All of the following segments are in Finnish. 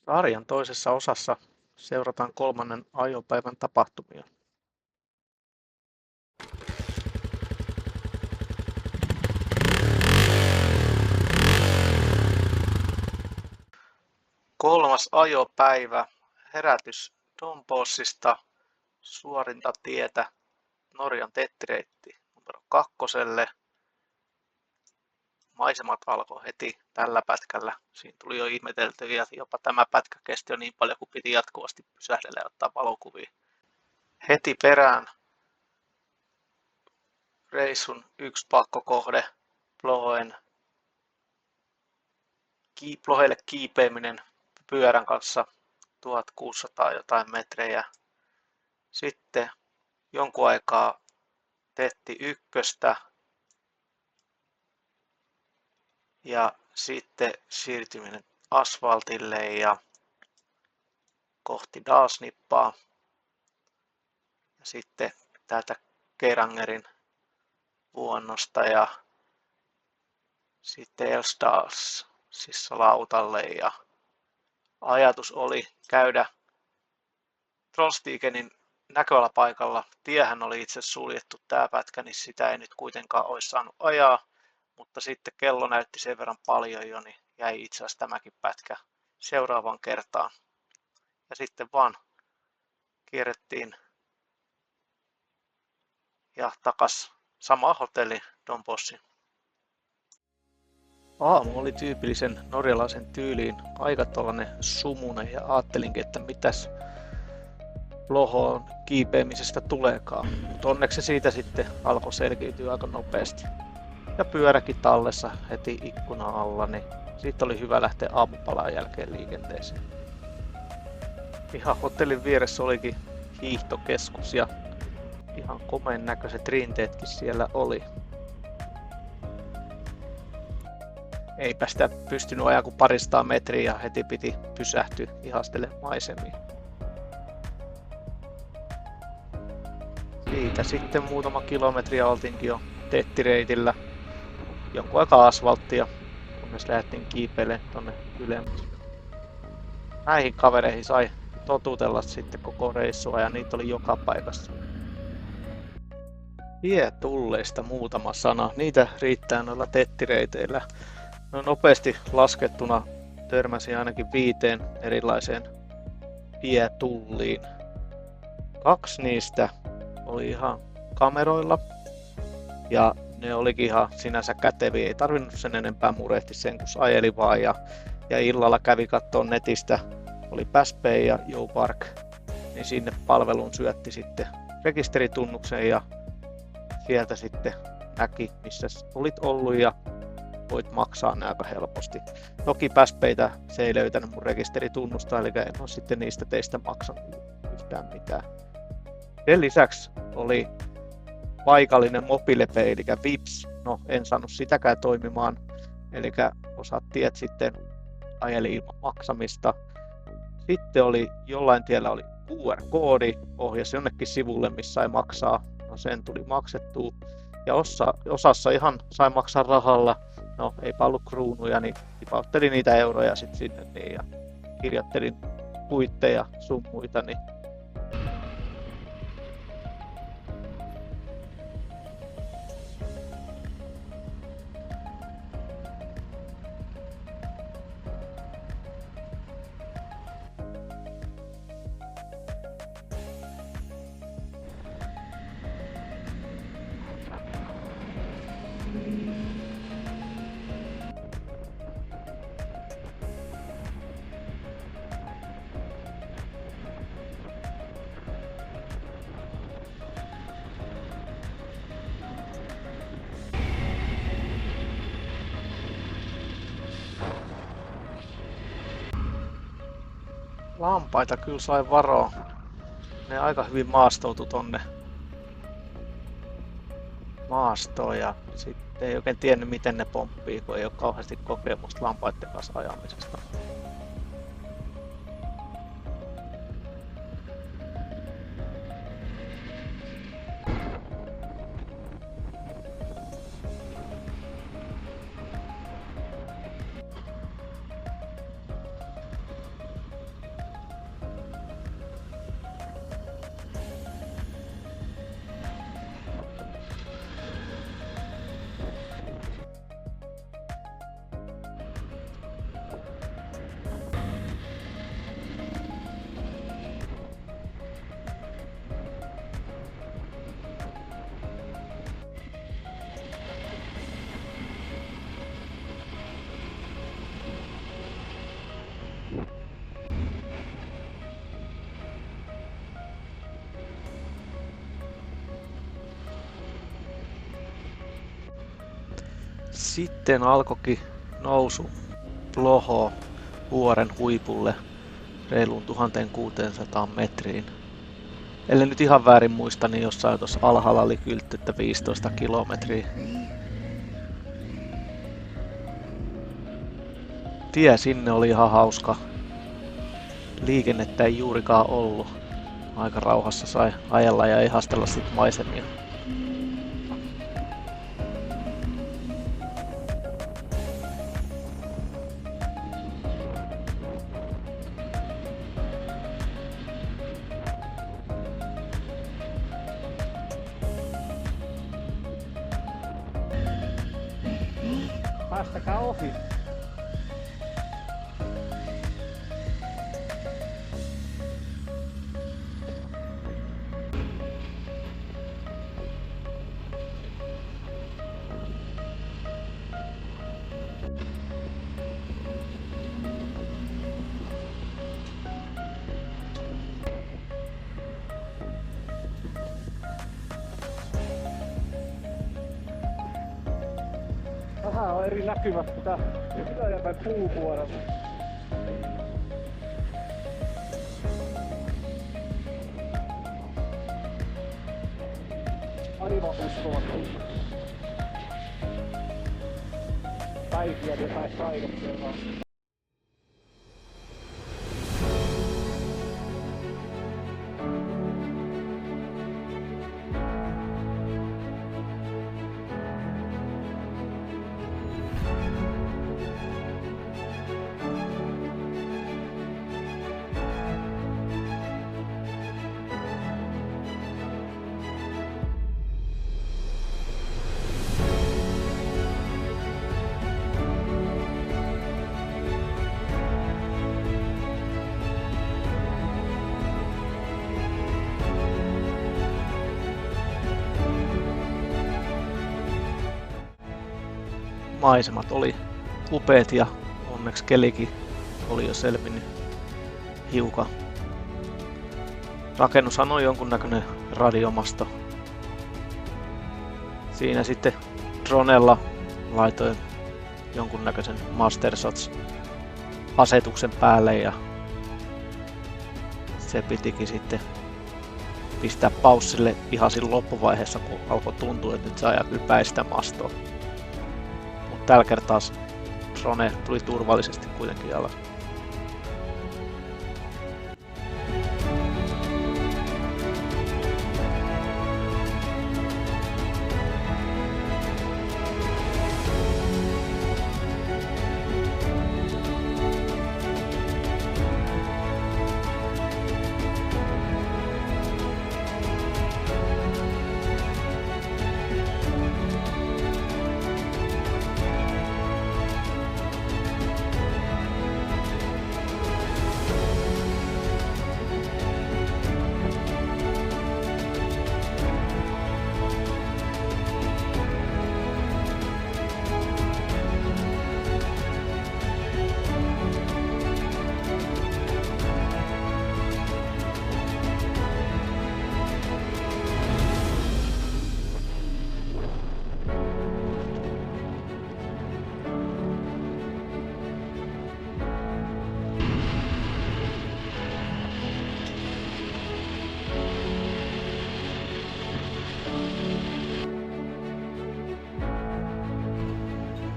Sarjan toisessa osassa seurataan kolmannen ajopäivän tapahtumia. Kolmas ajopäivä, herätys Dombossista suorinta tietä Norjan tettireitti numero 2. Maisemat alkoi heti tällä pätkällä. Siinä tuli jo ihmeteltyä ja jopa tämä pätkä kesti jo niin paljon, kun piti jatkuvasti pysähdellä ja ottaa valokuvia. Heti perään reissun yksi pakkokohde, Plohelle kiipeäminen pyörän kanssa 1600 jotain metrejä. Sitten jonkun aikaa teetti ykköstä ja sitten siirtyminen asfaltille ja kohti Dalsnippaa. Ja sitten täältä Geirangerin vuonnosta ja sitten Elsdals siis lautalle ja ajatus oli käydä Trollstigenin näköalapaikalla. Tiehän oli itse suljettu tämä pätkä, niin sitä ei nyt kuitenkaan olisi saanut ajaa, mutta sitten kello näytti sen verran paljon jo, niin jäi itse asiassa tämäkin pätkä seuraavaan kertaan. Ja sitten vaan kierrettiin ja takas sama hotelli Dombossi. Aamu oli tyypillisen norjalaisen tyyliin aika tollanen sumunen ja ajattelinkin, että mitäs Plohoon kiipeämisestä tuleekaan. Mutta onneksi se siitä sitten alkoi selkiytyä aika nopeasti. Ja pyöräkin tallessa heti ikkuna alla, niin siitä oli hyvä lähteä aamupalan jälkeen liikenteeseen. Ihan hotellin vieressä olikin hiihtokeskus ja ihan komeen näköiset rinteetkin siellä oli. Eipä sitä pystynyt ajaa kuin 200 metriä ja heti piti pysähtyä ihastelemaan maisemia. Siitä sitten muutama kilometriä oltiinkin jo tettireitillä. Jonkun aikaa asfalttia, kunnes lähdettiin kiipeilemään tonne ylemmäs. Näihin kavereihin sai totutella sitten koko reissua ja niitä oli joka paikassa. Tietulleista muutama sana. Niitä riittää noilla tettireiteillä. No nopeasti laskettuna törmäsin ainakin 5 erilaiseen tietulliin. 2 niistä oli ihan kameroilla ja ne olikin ihan sinänsä käteviä. Ei tarvinnut sen enempää murehtia sen, kun ajeli vaan ja illalla kävi katsoa netistä. Oli Passpay ja YouPark, niin sinne palvelun syötti sitten rekisteritunnuksen ja sieltä sitten näki, missä olit ollut ja voit maksaa ne aika helposti. Toki Passpaytä se ei löytänyt mun rekisteritunnusta, eli en ole sitten niistä teistä maksanut yhtään mitään. Sen lisäksi oli paikallinen MobilePay, eli Vipps. No, en saanut sitäkään toimimaan, eli osat tiet sitten ajeli ilman maksamista. Sitten oli jollain tiellä oli QR-koodi, ohjasi jonnekin sivulle, missä sai maksaa. No, sen tuli maksettua. Ja osassa ihan sai maksaa rahalla. No, eipä ollut kruunuja, niin tipauttelin niitä euroja sitten sinne niin, ja kirjoittelin kuitteja sun muita. Niin lampaita kyllä sai varoa. Ne aika hyvin maastoutui tonne maastoon ja sitten ei oikein tiennyt miten ne pomppii, kun ei ole kauheasti kokemusta lampaiden kanssa ajamisesta. Sitten alkoikin nousu Ploho vuoren huipulle reiluun 1600 metriin. Ellei nyt ihan väärin muista, niin jossain tuossa alhaalla oli kyltti, että 15 kilometriä. Tie sinne oli ihan hauska. Liikennettä ei juurikaan ollut. Aika rauhassa sai ajella ja ihastella sit maisemia. Päästäkää ohi. Vähän on eri näkymät sitä Ylöjärven puuvuorella. Aivan uskomaton. Päiviä jotain sairoksia. Maisemat oli upeat ja onneksi kelikin oli jo selvinnyt hiukan. Rakennushan on jonkunnäköinen radiomasto. Siinä sitten dronella laitoin jonkunnäköisen Mastershots-asetuksen päälle ja se pitikin sitten pistää paussille ihan siinä loppuvaiheessa, kun alkoi tuntua, että nyt se ajaa kyllä päistä mastoa. Mutta tällä kertaa drone tuli turvallisesti kuitenkin alas.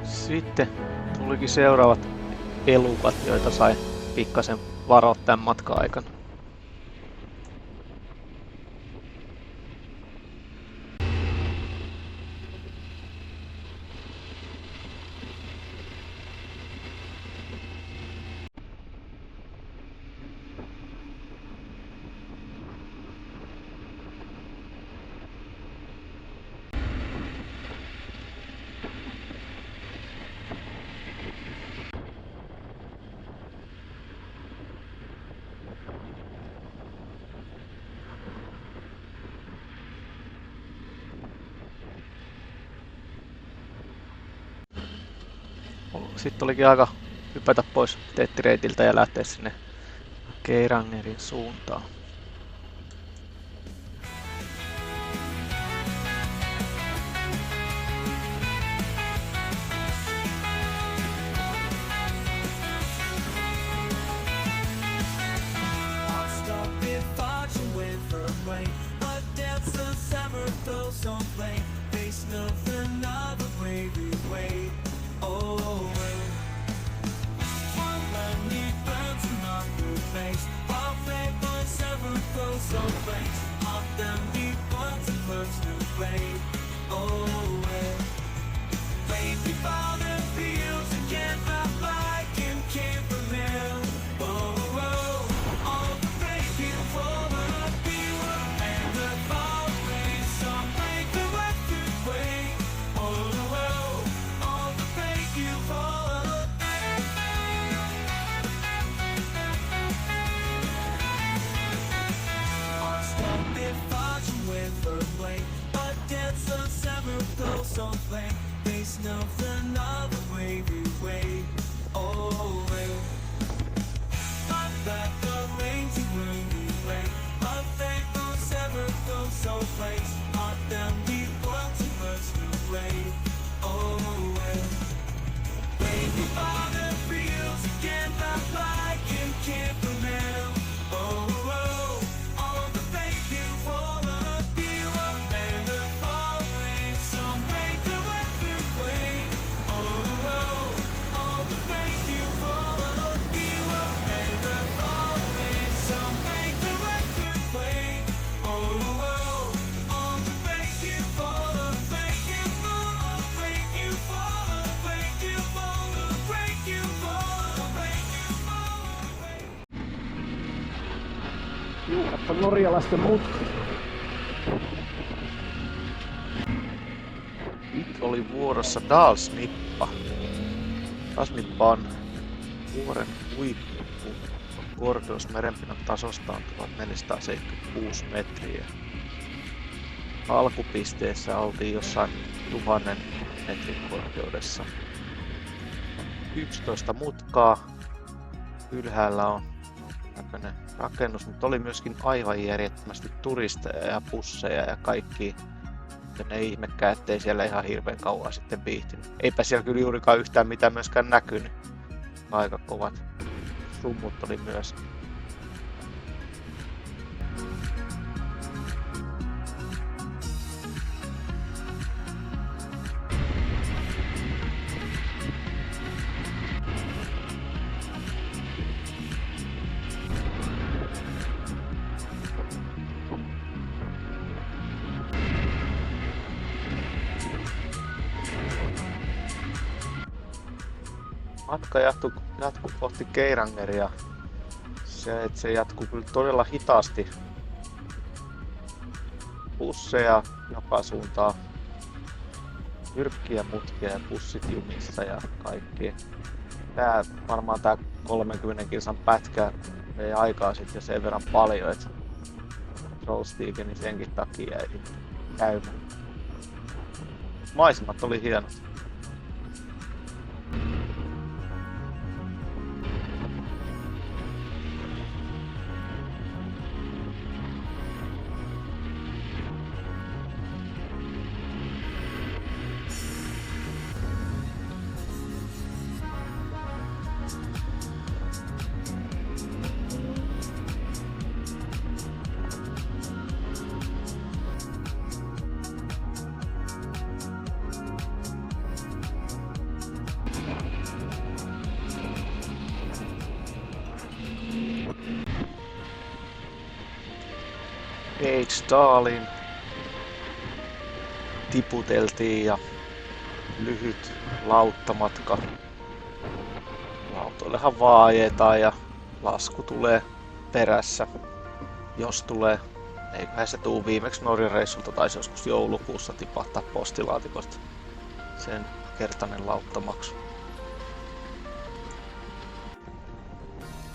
Sitten tulikin seuraavat elukat, joita sai pikkasen varoa tämän matkan aikana. Sitten olikin aika hypätä pois tettireitiltä ja lähteä sinne Geirangerin suuntaan. rain. Oh well. Baby father feels again like in Campermill. Oh, oh, all the baby for the viewer and the fall rain. Some make the western way. Oh, oh, all the baby for so plain, there's nothing other way we wait. Oh, well, not that the rains you really play, but they don't ever go so place. Not them people too much to wait. Oh, well, baby father feels again not like in Campermill. Oh, oh, all the baby for the viewer and the fall rain. Some make the western way. Oh, oh, all the baby for the viewer and the fall rain. Some make the western way. Oh, oh, all the baby for the break you for the break you for the break you for the break you for the break you for the break. Tiukasta norjalaisten mutka. Nyt oli vuorossa Dalsmippa. Dalsmippa on vuoren huippu. Korkeus merenpinnan tasosta on 1476 metriä. Alkupisteessä oltiin jossain 1000 metrin korkeudessa. 11 mutkaa. Ylhäällä on tämmönen rakennus, mutta oli myöskin aivan järjettömästi turisteja ja busseja ja kaikki. Ja ne ihmekään, ettei siellä ihan hirveän kauan sitten viihtynyt. Eipä siellä kyllä juurikaan yhtään mitään myöskään näkynyt. Aika kovat summut oli myös. Matka jatkuu kohti Geirangeria. Se jatkuu kyllä todella hitaasti. Busseja joka suuntaan. Jyrkkiä mutkia ja bussit jumissa ja kaikki. Varmaan tää 30 kilsan pätkä vei aikaa sitten jo sen verran paljon, että Trollstigenin senkin takia ei käymään. Maisemat oli hienot. Eidsdalin tiputeltiin ja lyhyt lauttamatka. Lautoillehan vaan ajetaan ja lasku tulee perässä, jos tulee. Eiköhän se tuu viimeksi Norjan reissulta, taisi joskus joulukuussa tipahtaa postilaatikosta sen kertainen lauttamaksu.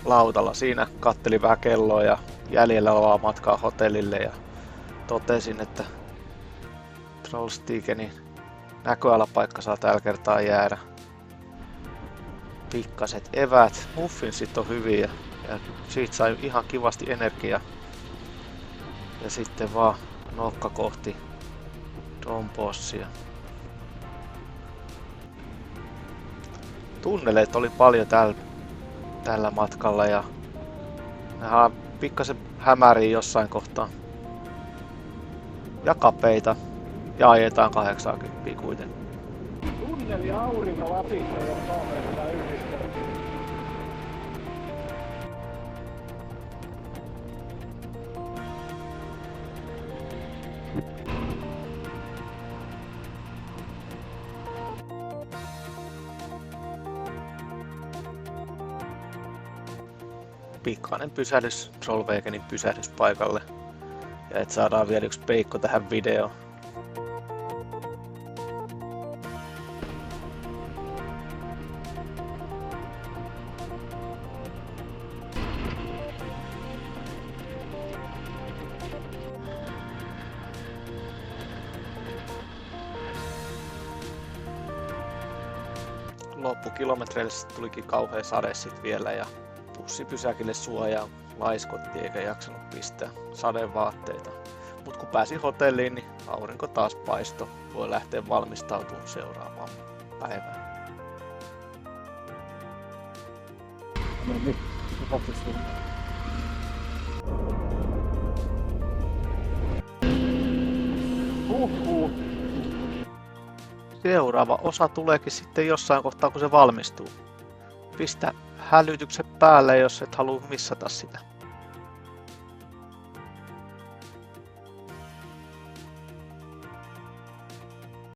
Lautalla siinä kattelin vähän kelloa ja jäljellä olevaa matkaa hotellille ja totesin, että Trollstigenin näköalapaikka saa tällä kertaa jäädä. Pikkaset eväät, muffinsit on hyviä ja siitä sai ihan kivasti energiaa. Ja sitten vaan nokka kohti Dombossia. Tunneleet oli paljon tällä matkalla ja nehän pikkasen hämärii jossain kohtaa. Ja kapeita ja ajetaan 80 kuitenkin. Tunneli aurinko Lapissa, jos Suomessa yhdistää. pikainen pysähdys Trollvägenin pysähdyspaikalle. Ja et saadaan vielä yksi peikko tähän videoon. Loppukilometreille tulikin kauhea sade sit vielä ja bussipysäkille suojaan laiskotti eikä jaksanut pistää sadevaatteita. Mut kun pääsi hotelliin, niin aurinko taas paisto. Voi lähteä valmistautumaan seuraavaan päivään. No niin, tapahtuu. Seuraava osa tuleekin sitten jossain kohtaa, kun se valmistuu. Pistä hälytykset päälle, jos et halua missata sitä.